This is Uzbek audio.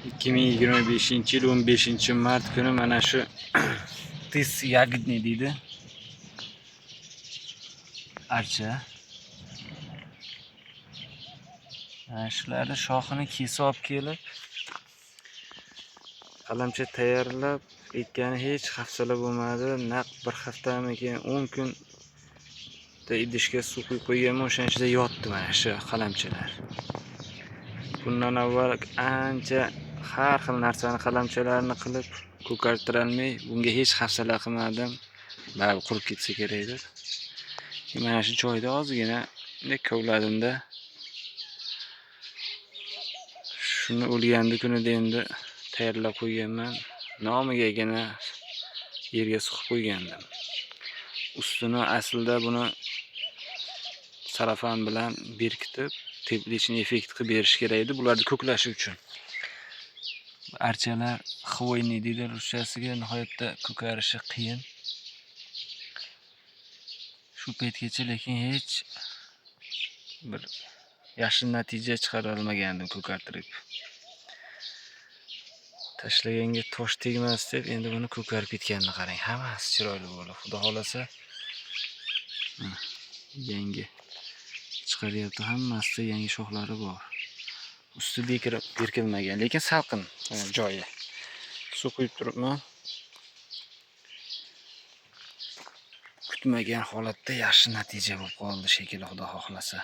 2025-yil 15-mart kuni mana shu tis yagidni deydi. Archa. Mana shularni shoxini kesib olib kelib, qalamcha tayyorlab ekani hech hafsala bo'lmadi. Naq bir haftamikin 10 kun idishga suv quyib qo'yganman, o'shaning ichida yotdi mana shu qalamchalar. Bundan avval ancha har xil narsani qalamchalarni qilib ko'kartirolmay, bunga hech hafsala qilmadim. Baribir qurib ketsa kerak deb. Mana shu joyda ozgina kovladimda. Shuni o'lgandi kunida endi tayyorlab qo'yganman. Nomigagina yerga suqib qo'ygandim. Ustini aslida buni sarafan bilan berkitib, teplishni effekt qilib berish kerak edi, bularni ko'klashi uchun. Archalar xvoyni deydi ruschasiga, nihoyatda ko'karishi qiyin. Shu paytgacha lekin hech bir yaxshi natija chiqara olmagandim ko'kartirib. Tashlaganga tosh tegmas deb endi buni ko'karib ketganini qarang. Hammasi chiroyli bo'ldi. Xudo xolasa yangi chiqaryapti, hammasida yangi shoxlari bor. Usti berkilmagan, lekin salqin joyi. Suv quyib turibman. Kutmagan holatda yaxshi natija bo'lib qoldi shekilli, Xudo xohlasa.